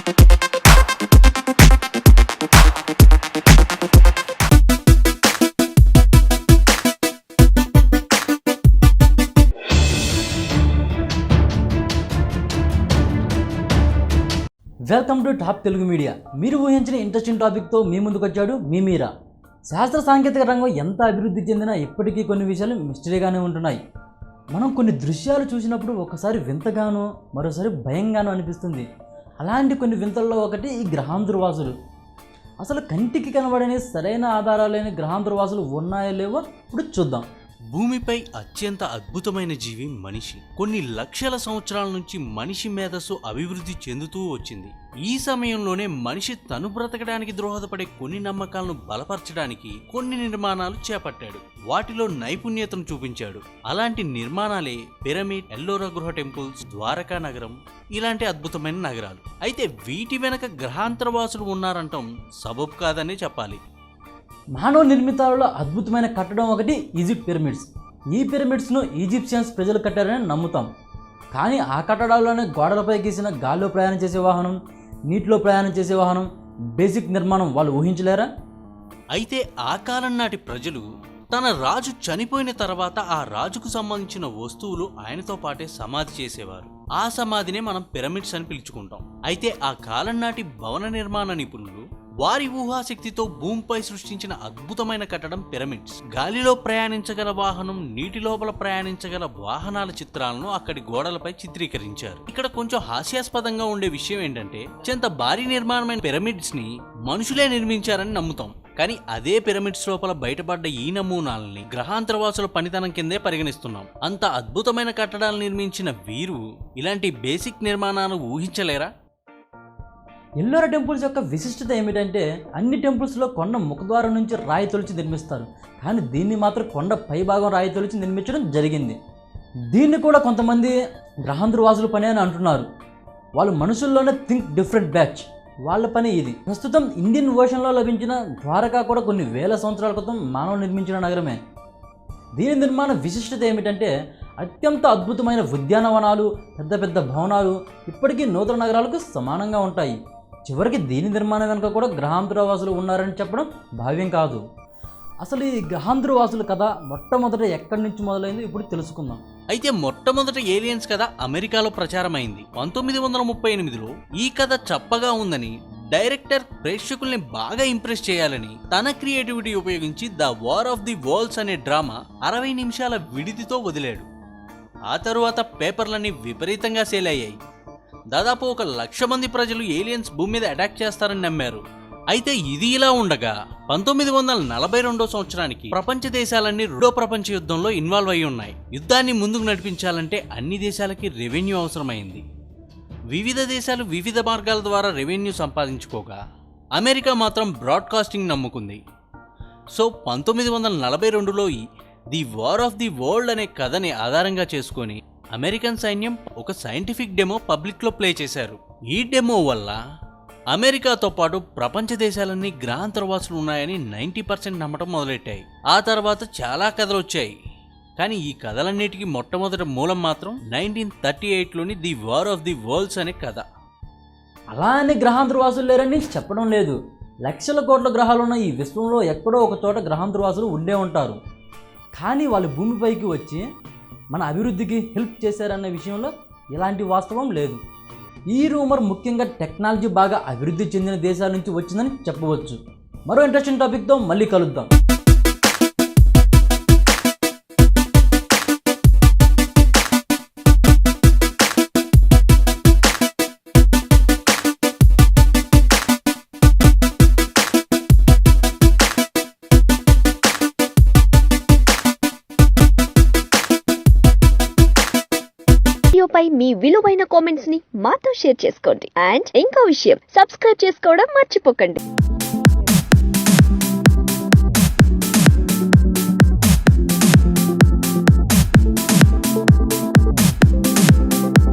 Welcome to top Telugu media. మీరు ఊహించిన interesting టాపిక్తో మీ ముందుకు వచ్చాడు మీ మీరా. శాస్త్ర సాంకేతిక రంగం ఎంత అభివృద్ధి చెందినా ఇప్పటికీ కొన్ని విషయాలు మిస్టరీగానే ఉంటున్నాయి. మనం కొన్ని దృశ్యాలు చూసినప్పుడు ఒకసారి వింతగానో మరోసారి భయంగానో అనిపిస్తుంది. అలాంటి కొన్ని వింతల్లో ఒకటి ఈ గ్రహాంతరవాసులు. అసలు కంటికి కనబడని సరైన ఆధారాలు లేని గ్రహాంతరవాసులు ఉన్నాయో లేవో ఇప్పుడు చూద్దాం. భూమిపై అత్యంత అద్భుతమైన జీవి మనిషి. కొన్ని లక్షల సంవత్సరాల నుంచి మనిషి మేధస్సు అభివృద్ధి చెందుతూ వచ్చింది. ఈ సమయంలోనే మనిషి తను బ్రతకడానికి దోహదపడే కొన్ని నమ్మకాలను బలపరచడానికి కొన్ని నిర్మాణాలు చేపట్టాడు. వాటిలో నైపుణ్యతను చూపించాడు. అలాంటి నిర్మాణాలే పిరమిడ్, ఎల్లోరా గృహ టెంపుల్స్, ద్వారకా నగరం ఇలాంటి అద్భుతమైన నగరాలు. అయితే వీటి వెనక గ్రహాంతరవాసులు ఉన్నారంటాం సబబు కాదనే చెప్పాలి. మానవ నిర్మితాలలో అద్భుతమైన కట్టడం ఒకటి ఈజిప్ట్ పిరమిడ్స్. ఈ పిరమిడ్స్ను ఈజిప్షియన్స్ ప్రజలు కట్టారని నమ్ముతాం. కానీ ఆ కట్టడాల్లోనే గోడలపై గీసిన గాల్లో ప్రయాణం చేసే వాహనం, నీటిలో ప్రయాణం చేసే వాహనం, బేసిక్ నిర్మాణం వాళ్ళు ఊహించలేరా? అయితే ఆ కాలం నాటి ప్రజలు తన రాజు చనిపోయిన తర్వాత ఆ రాజుకు సంబంధించిన వస్తువులు ఆయనతో పాటే సమాధి చేసేవారు. ఆ సమాధినే మనం పిరమిడ్స్ అని పిలుచుకుంటాం. అయితే ఆ కాలం నాటి భవన నిర్మాణ నిపుణులు వారి ఊహాశక్తితో భూమిపై సృష్టించిన అద్భుతమైన కట్టడం పిరమిడ్స్. గాలిలో ప్రయాణించగల వాహనం, నీటి లోపల ప్రయాణించగల వాహనాల చిత్రాలను అక్కడి గోడలపై చిత్రీకరించారు. ఇక్కడ కొంచెం హాస్యాస్పదంగా ఉండే విషయం ఏంటంటే చెంత భారీ నిర్మాణమైన పిరమిడ్స్ ని మనుషులే నిర్మించారని నమ్ముతాం. కానీ అదే పిరమిడ్స్ లోపల బయటపడ్డ ఈ నమూనాలని గ్రహాంతరవాసుల పనితనం కిందే పరిగణిస్తున్నాం. అంత అద్భుతమైన కట్టడాలు నిర్మించిన వీరు ఇలాంటి బేసిక్ నిర్మాణాలు ఊహించలేరా? ఎల్లోరా టెంపుల్స్ యొక్క విశిష్టత ఏమిటంటే అన్ని టెంపుల్స్లో కొండ ముఖద్వారం నుంచి రాయి తొలిచి నిర్మిస్తారు. కానీ దీన్ని మాత్రం కొండ పైభాగం రాయి తొలిచి నిర్మించడం జరిగింది. దీన్ని కూడా కొంతమంది గ్రహాంతరవాసుల పని అని అంటున్నారు. వాళ్ళు మనుషుల్లోనే థింక్ డిఫరెంట్ బ్యాచ్, వాళ్ళ పని ఇది. ప్రస్తుతం ఇండియన్ ఓషన్లో లభించిన ద్వారకా కూడా కొన్ని వేల సంవత్సరాల క్రితం మానవులు నిర్మించిన నగరమే. దీని నిర్మాణ విశిష్టత ఏమిటంటే అత్యంత అద్భుతమైన ఉద్యానవనాలు, పెద్ద పెద్ద భవనాలు ఇప్పటికీ నూతన నగరాలకు సమానంగా ఉంటాయి. చివరికి దీని నిర్మాణం వెనుక కూడా గ్రహాంతరవాసులు ఉన్నారని చెప్పడం భావ్యం కాదు. అసలు ఈ గ్రహాంతరవాసుల కథ మొట్టమొదట ఎక్కడి నుంచి మొదలైందో ఇప్పుడు తెలుసుకుందాం. అయితే మొట్టమొదట ఏలియన్స్ కథ అమెరికాలో ప్రచారమైంది 1938లో. ఈ కథ చప్పగా ఉందని డైరెక్టర్ ప్రేక్షకుల్ని బాగా ఇంప్రెస్ చేయాలని తన క్రియేటివిటీ ఉపయోగించి the war of the worlds అనే డ్రామా 60 నిమిషాల విడిదితో వదిలాడు. ఆ తరువాత పేపర్లన్నీ విపరీతంగా సేల్ అయ్యాయి. దాదాపు 1,00,000 మంది ప్రజలు ఏలియన్స్ భూమి మీద అటాక్ చేస్తారని నమ్మారు. అయితే ఇది ఇలా ఉండగా 1942 సంవత్సరానికి ప్రపంచ దేశాలన్నీ రెండో ప్రపంచ యుద్ధంలో ఇన్వాల్వ్ అయి ఉన్నాయి. యుద్ధాన్ని ముందుకు నడిపించాలంటే అన్ని దేశాలకి రెవెన్యూ అవసరమైంది. వివిధ దేశాలు వివిధ మార్గాల ద్వారా రెవెన్యూ సంపాదించుకోగా అమెరికా మాత్రం బ్రాడ్కాస్టింగ్ నమ్ముకుంది. సో 1942లో the war of the world అనే కథని ఆధారంగా చేసుకొని అమెరికన్ సైన్యం ఒక సైంటిఫిక్ డెమో పబ్లిక్లో ప్లే చేశారు. ఈ డెమో వల్ల అమెరికాతో పాటు ప్రపంచ దేశాలన్నీ గ్రహాంతరవాసులు ఉన్నాయని 90% నమ్మటం మొదలెట్టాయి. ఆ తర్వాత చాలా కథలు వచ్చాయి. కానీ ఈ కథలన్నిటికీ మొట్టమొదటి మూలం మాత్రం 1938లోని the war of the worlds అనే కథ. అలా అని గ్రహాంతరవాసులు లేరని చెప్పడం లేదు. లక్షల కోట్ల గ్రహాలున్న ఈ విశ్వంలో ఎక్కడో ఒక చోట గ్రహాంతరవాసులు ఉండే ఉంటారు. కానీ వాళ్ళు భూమిపైకి వచ్చి మన అభివృద్ధికి హెల్ప్ చేశారన్న విషయంలో ఎలాంటి వాస్తవం లేదు. ఈ రూమర్ ముఖ్యంగా టెక్నాలజీ బాగా అభివృద్ధి చెందిన దేశాల నుంచి వచ్చిందని చెప్పవచ్చు. మరో ఇంట్రెస్టింగ్ టాపిక్తో మళ్ళీ కలుద్దాం. పై మీ విలువైన కామెంట్స్ ని మాతో షేర్ చేసుకోండి. అండ్ ఇంకో విషయం, సబ్స్క్రైబ్ చేసుకోవడం మర్చిపోకండి.